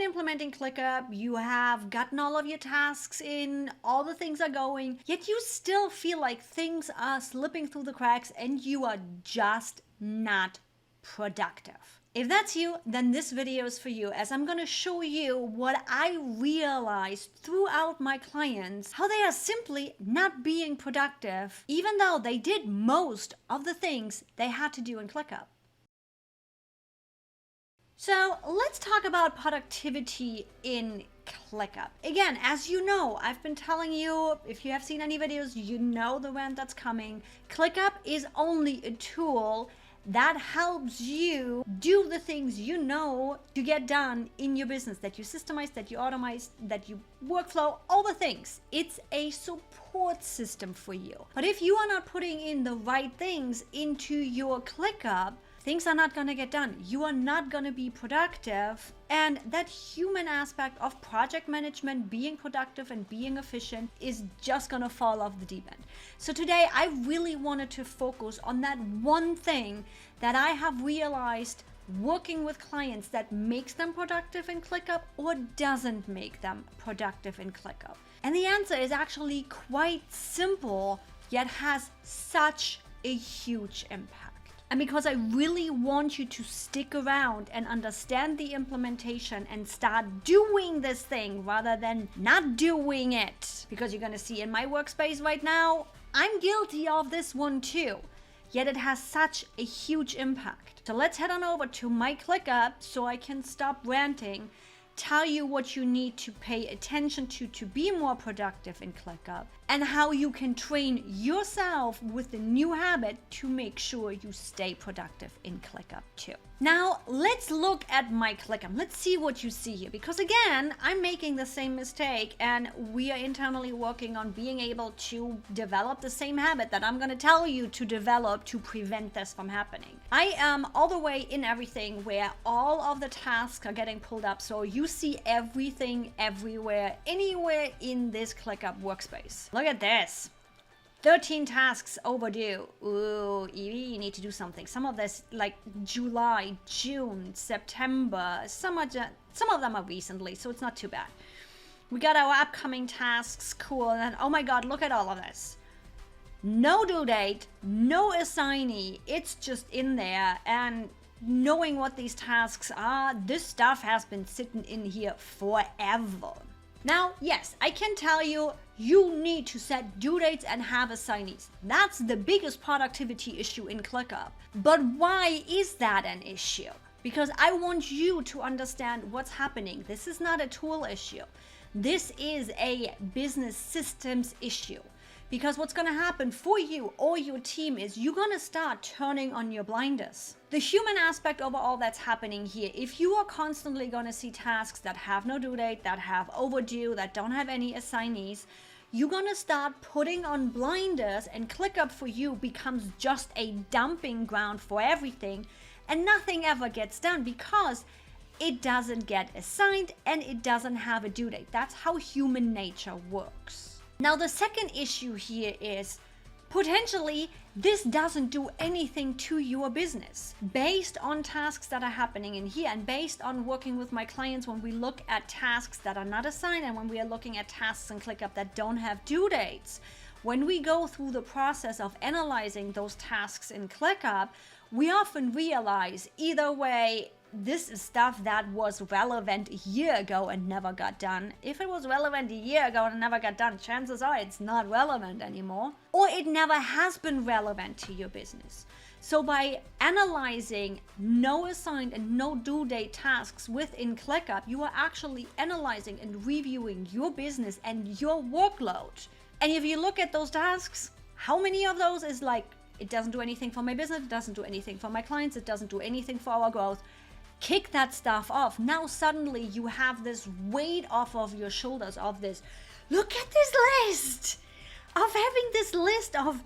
been implementing ClickUp, you have gotten all of your tasks in, all the things are going, yet you still feel like things are slipping through the cracks and you are just not productive. If that's you, then this video is for you, as I'm going to show you what I realized throughout my clients, how they are simply not being productive, even though they did most of the things they had to do in ClickUp. So let's talk about productivity in ClickUp. Again, as you know, I've been telling you, if you have seen any videos, you know the rant that's coming. ClickUp is only a tool that helps you do the things you know to get done in your business, that you systemize, that you automate, that you workflow, all the things. It's a support system for you. But if you are not putting in the right things into your ClickUp, things are not going to get done. You are not going to be productive. And that human aspect of project management, being productive and being efficient, is just going to fall off the deep end. So today, I really wanted to focus on that one thing that I have realized working with clients that makes them productive in ClickUp or doesn't make them productive in ClickUp. And the answer is actually quite simple, yet has such a huge impact. And because I really want you to stick around and understand the implementation and start doing this thing rather than not doing it. Because you're going to see in my workspace right now, I'm guilty of this one too. Yet it has such a huge impact. So let's head on over to my ClickUp so I can stop ranting, tell you what you need to pay attention to be more productive in ClickUp, and how you can train yourself with the new habit to make sure you stay productive in ClickUp too. Now, let's look at my ClickUp. Let's see what you see here, because again, I'm making the same mistake and we are internally working on being able to develop the same habit that I'm going to tell you to develop to prevent this from happening. I am all the way in everything where all of the tasks are getting pulled up, so you see everything everywhere, anywhere in this ClickUp workspace. Look at this. 13 tasks overdue. Ooh, you need to do something. Some of this, like July, June, September, some of them are recently, so it's not too bad. We got our upcoming tasks, cool, and oh my god, look at all of this. No due date, no assignee, it's just in there, and knowing what these tasks are, this stuff has been sitting in here forever. Now, yes, I can tell you, you need to set due dates and have assignees. That's the biggest productivity issue in ClickUp. But why is that an issue? Because I want you to understand what's happening. This is not a tool issue. This is a business systems issue. Because what's going to happen for you or your team is you're going to start turning on your blinders. The human aspect of all that's happening here, if you are constantly going to see tasks that have no due date, that have overdue, that don't have any assignees, you're going to start putting on blinders, and ClickUp for you becomes just a dumping ground for everything, and nothing ever gets done because it doesn't get assigned and it doesn't have a due date. That's how human nature works. Now, the second issue here is potentially this doesn't do anything to your business. Based on tasks that are happening in here and based on working with my clients, when we look at tasks that are not assigned and when we are looking at tasks in ClickUp that don't have due dates, when we go through the process of analyzing those tasks in ClickUp, we often realize either way, this is stuff that was relevant a year ago and never got done. If it was relevant a year ago and never got done, chances are it's not relevant anymore. Or it never has been relevant to your business. So by analyzing no assigned and no due date tasks within ClickUp, you are actually analyzing and reviewing your business and your workload. And if you look at those tasks, how many of those is like, it doesn't do anything for my business, it doesn't do anything for my clients, it doesn't do anything for our growth. Kick that stuff off. Now suddenly you have this weight off of your shoulders of this. Look at this list of having this list of,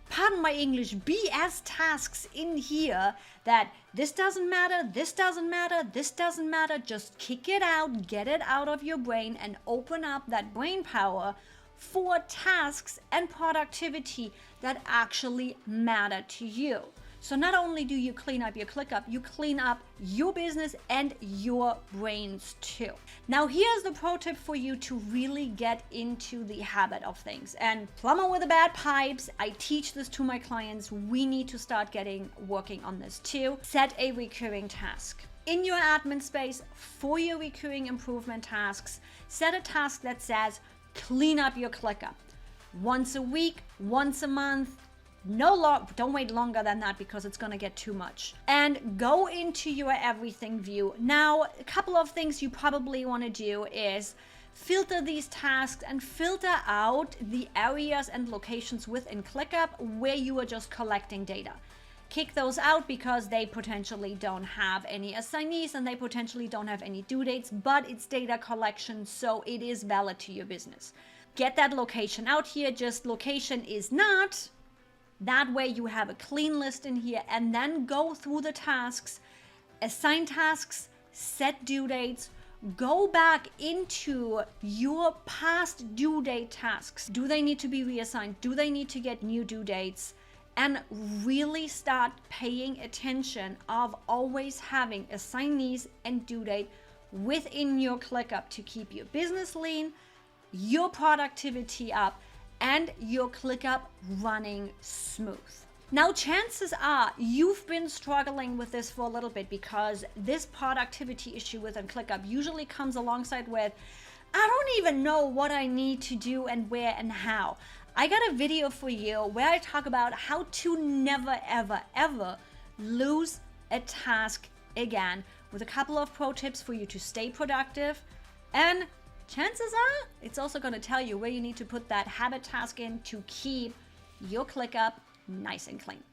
pardon my English, BS tasks in here that this doesn't matter, this doesn't matter, this doesn't matter. Just kick it out, get it out of your brain and open up that brain power for tasks and productivity that actually matter to you. So not only do you clean up your ClickUp, you clean up your business and your brains too. Now here's the pro tip for you to really get into the habit of things. And plumber with the bad pipes, I teach this to my clients. We need to start working on this too. Set a recurring task. In your admin space, for your recurring improvement tasks, set a task that says, clean up your ClickUp. Once a week, once a month, don't wait longer than that because it's going to get too much. And go into your everything view. Now, a couple of things you probably want to do is filter these tasks and filter out the areas and locations within ClickUp where you are just collecting data. Kick those out because they potentially don't have any assignees and they potentially don't have any due dates, but it's data collection, so it is valid to your business. Get that location out here. Just location is not. That way you have a clean list in here, and then go through the tasks, assign tasks, set due dates, go back into your past due date tasks. Do they need to be reassigned? Do they need to get new due dates? And really start paying attention of always having assignees and due date within your ClickUp to keep your business lean, your productivity up, and your ClickUp running smooth. Now, chances are you've been struggling with this for a little bit because this productivity issue within ClickUp usually comes alongside with, I don't even know what I need to do and where and how. I got a video for you where I talk about how to never, ever, ever lose a task again, with a couple of pro tips for you to stay productive. And chances are it's also going to tell you where you need to put that habit task in to keep your ClickUp nice and clean.